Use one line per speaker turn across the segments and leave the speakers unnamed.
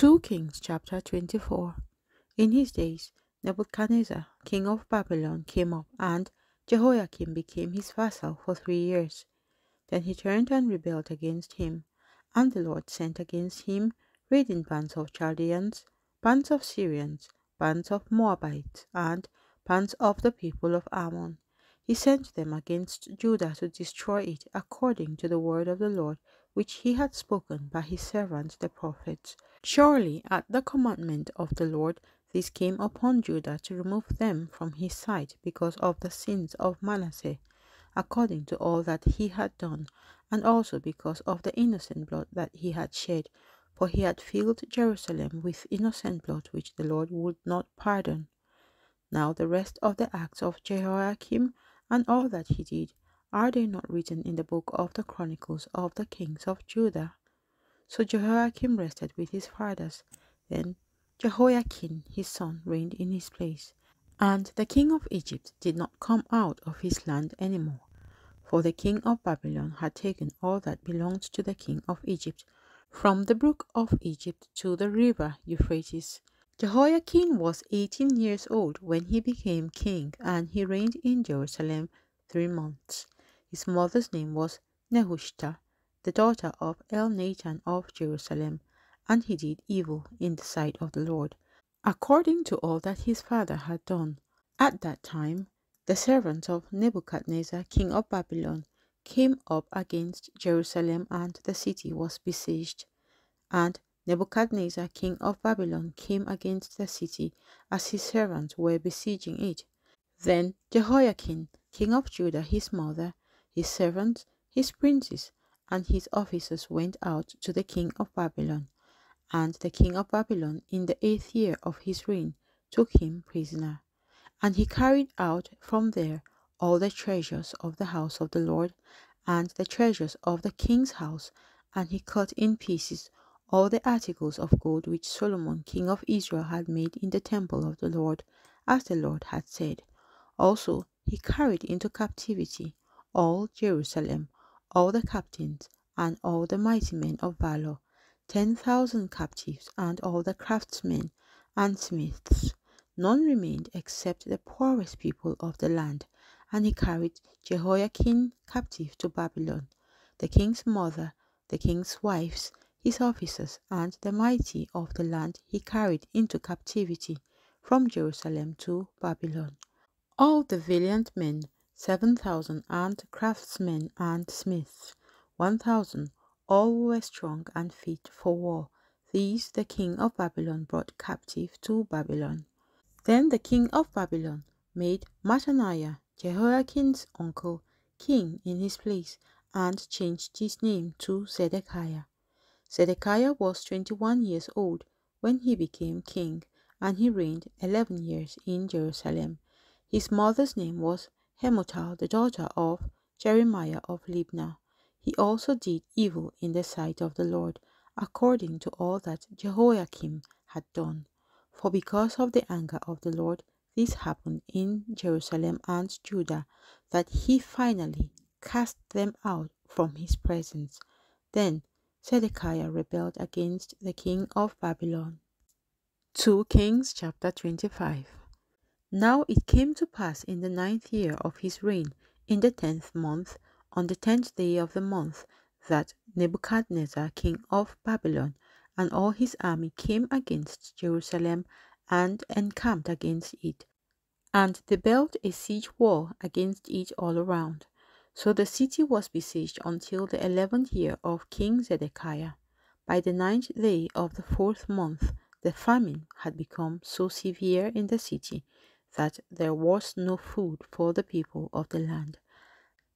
2 Kings chapter 24. In his days, Nebuchadnezzar, king of Babylon, came up, and Jehoiakim became his vassal for 3 years. Then he turned and rebelled against him, and the Lord sent against him raiding bands of Chaldeans, bands of Syrians, bands of Moabites, and bands of the people of Ammon. He sent them against Judah to destroy it according to the word of the Lord, which he had spoken by his servants the prophets. Surely at the commandment of the Lord this came upon Judah to remove them from his sight because of the sins of Manasseh, according to all that he had done, and also because of the innocent blood that he had shed, for he had filled Jerusalem with innocent blood which the Lord would not pardon. Now the rest of the acts of Jehoiakim and all that he did, are they not written in the book of the Chronicles of the kings of Judah? So Jehoiakim rested with his fathers. Then Jehoiachin his son reigned in his place. And the king of Egypt did not come out of his land any more, for the king of Babylon had taken all that belonged to the king of Egypt, from the brook of Egypt to the river Euphrates. Jehoiachin was 18 years old when he became king, and he reigned in Jerusalem 3 months. His mother's name was Nehushta, the daughter of Elnathan of Jerusalem, and he did evil in the sight of the Lord, according to all that his father had done. At that time, the servants of Nebuchadnezzar, king of Babylon, came up against Jerusalem, and the city was besieged. And Nebuchadnezzar, king of Babylon, came against the city as his servants were besieging it. Then Jehoiachin, king of Judah, his mother, his servants, his princes, and his officers went out to the king of Babylon. And the king of Babylon, in the 8th year of his reign, took him prisoner. And he carried out from there all the treasures of the house of the Lord, and the treasures of the king's house, and he cut in pieces all the articles of gold which Solomon king of Israel had made in the temple of the Lord, as the Lord had said. Also he carried into captivity all Jerusalem, all the captains, and all the mighty men of valor, 10,000 captives, and all the craftsmen and smiths. None remained except the poorest people of the land, and he carried Jehoiachin captive to Babylon. The king's mother, the king's wives, his officers, and the mighty of the land he carried into captivity from Jerusalem to Babylon. All the valiant men, 7,000, and craftsmen and smiths, 1,000, all were strong and fit for war. These the king of Babylon brought captive to Babylon. Then the king of Babylon made Mattaniah, Jehoiachin's uncle, king in his place, and changed his name to Zedekiah. Zedekiah was 21 years old when he became king, and he reigned 11 years in Jerusalem. His mother's name was Hamutal, the daughter of Jeremiah of Libnah. He also did evil in the sight of the Lord, according to all that Jehoiakim had done. For because of the anger of the Lord, this happened in Jerusalem and Judah, that he finally cast them out from his presence. Then Zedekiah rebelled against the king of Babylon. 2 Kings chapter 25. Now it came to pass in the 9th year of his reign, in the 10th month, on the 10th day of the month, that Nebuchadnezzar king of Babylon and all his army came against Jerusalem and encamped against it, and they built a siege wall against it all around. So the city was besieged until the 11th year of King Zedekiah. By the 9th day of the 4th month, the famine had become so severe in the city that there was no food for the people of the land.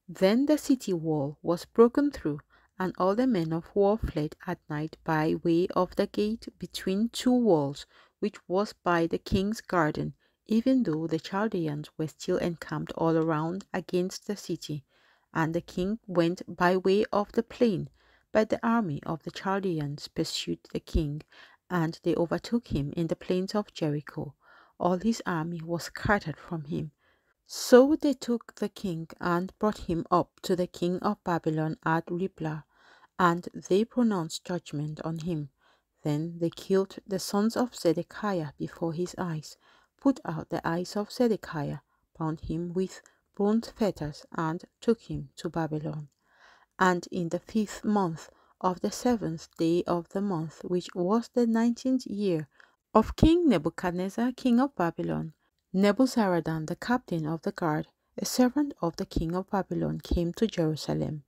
Then the city wall was broken through, and all the men of war fled at night by way of the gate between two walls, which was by the king's garden, even though the Chaldeans were still encamped all around against the city. And the king went by way of the plain, but the army of the Chaldeans pursued the king, and they overtook him in the plains of Jericho. All his army was scattered from him. So they took the king and brought him up to the king of Babylon at Riblah, and they pronounced judgment on him. Then they killed the sons of Zedekiah before his eyes, put out the eyes of Zedekiah, bound him with bronze fetters, and took him to Babylon. And in the 5th month of the 7th day of the month, which was the 19th year of King Nebuchadnezzar, king of Babylon, Nebuzaradan, the captain of the guard, a servant of the king of Babylon, came to Jerusalem.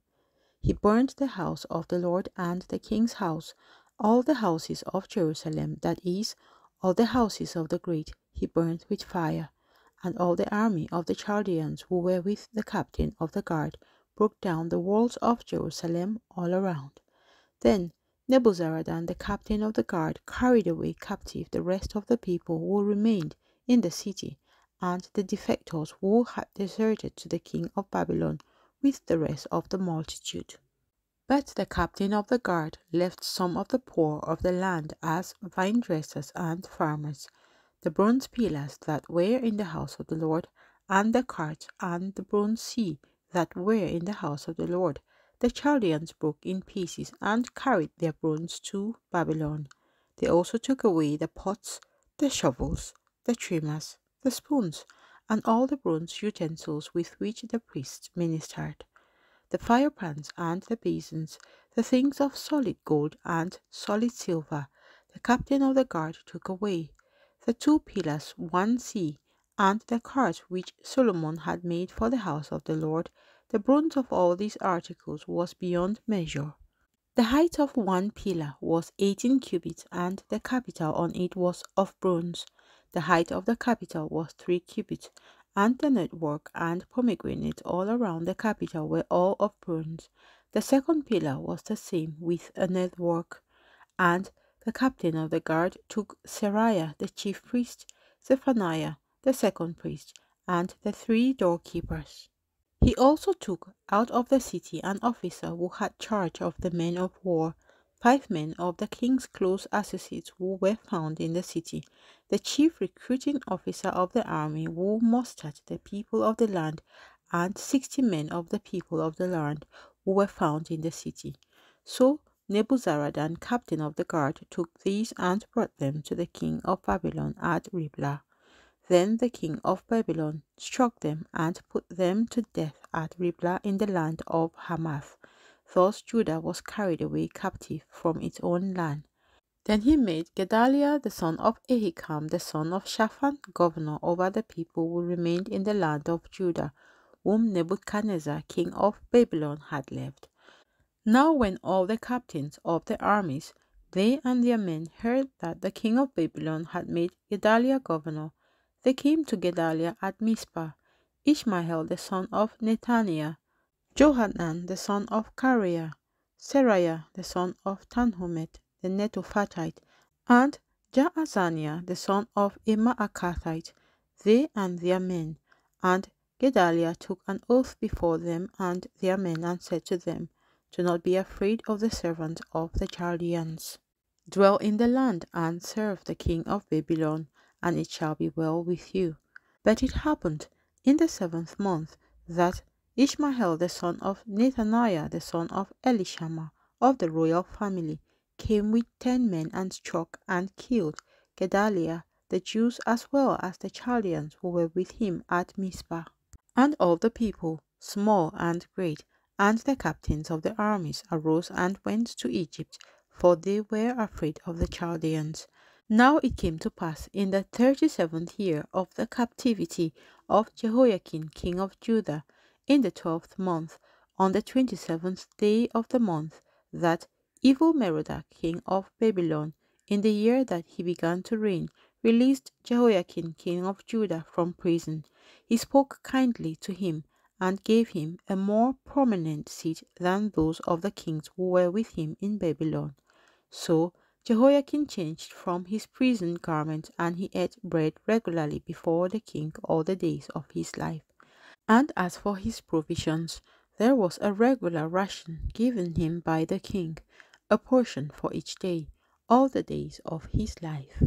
He burned the house of the Lord and the king's house, all the houses of Jerusalem, that is, all the houses of the great, he burned with fire. And all the army of the Chaldeans who were with the captain of the guard broke down the walls of Jerusalem all around. Then Nebuzaradan, the captain of the guard, carried away captive the rest of the people who remained in the city, and the defectors who had deserted to the king of Babylon with the rest of the multitude. But the captain of the guard left some of the poor of the land as vine dressers and farmers. The bronze pillars that were in the house of the Lord, and the carts and the bronze sea that were in the house of the Lord, the Chaldeans broke in pieces and carried their bronze to Babylon. They also took away the pots, the shovels, the trimmers, the spoons, and all the bronze utensils with which the priests ministered, the firepans and the basins, the things of solid gold and solid silver. The captain of the guard took away the 2 pillars, 1 sea, and the cart which Solomon had made for the house of the Lord. The bronze of all these articles was beyond measure. The height of 1 pillar was 18 cubits, and the capital on it was of bronze. The height of the capital was 3 cubits, and the network and pomegranate all around the capital were all of bronze. The 2nd pillar was the same, with a network. And the captain of the guard took Seraiah the chief priest, Zephaniah the 2nd priest, and the 3 doorkeepers. He also took out of the city an officer who had charge of the men of war, 5 men of the king's close associates who were found in the city, the chief recruiting officer of the army who mustered the people of the land, and 60 men of the people of the land who were found in the city. So Nebuzaradan, captain of the guard, took these and brought them to the king of Babylon at Riblah. Then the king of Babylon struck them and put them to death at Riblah in the land of Hamath. Thus Judah was carried away captive from its own land. Then he made Gedaliah the son of Ahikam, the son of Shaphan, governor over the people who remained in the land of Judah, whom Nebuchadnezzar, king of Babylon, had left. Now when all the captains of the armies, they and their men, heard that the king of Babylon had made Gedaliah governor, they came to Gedaliah at Mizpah, Ishmael the son of Nethaniah, Johanan the son of Kareah, Seraiah the son of Tanhumet the Netophathite, and Jaazaniah the son of a Maacathite, they and their men. And Gedaliah took an oath before them and their men, and said to them, Do not be afraid of the servants of the Chaldeans. Dwell in the land and serve the king of Babylon, and it shall be well with you. But it happened in the 7th month that Ishmael the son of Nethaniah the son of Elishama of the royal family came with 10 men and struck and killed Gedaliah, the Jews as well as the Chaldeans who were with him at Mizpah. And all the people, small and great, and the captains of the armies arose and went to Egypt, for they were afraid of the Chaldeans. Now it came to pass in the 37th year of the captivity of Jehoiachin king of Judah, in the 12th month, on the 27th day of the month, that evil Merodach king of Babylon, in the year that he began to reign, released Jehoiachin king of Judah from prison. He spoke kindly to him, and gave him a more prominent seat than those of the kings who were with him in Babylon. So Jehoiachin changed from his prison garment, and he ate bread regularly before the king all the days of his life. And as for his provisions, there was a regular ration given him by the king, a portion for each day, all the days of his life.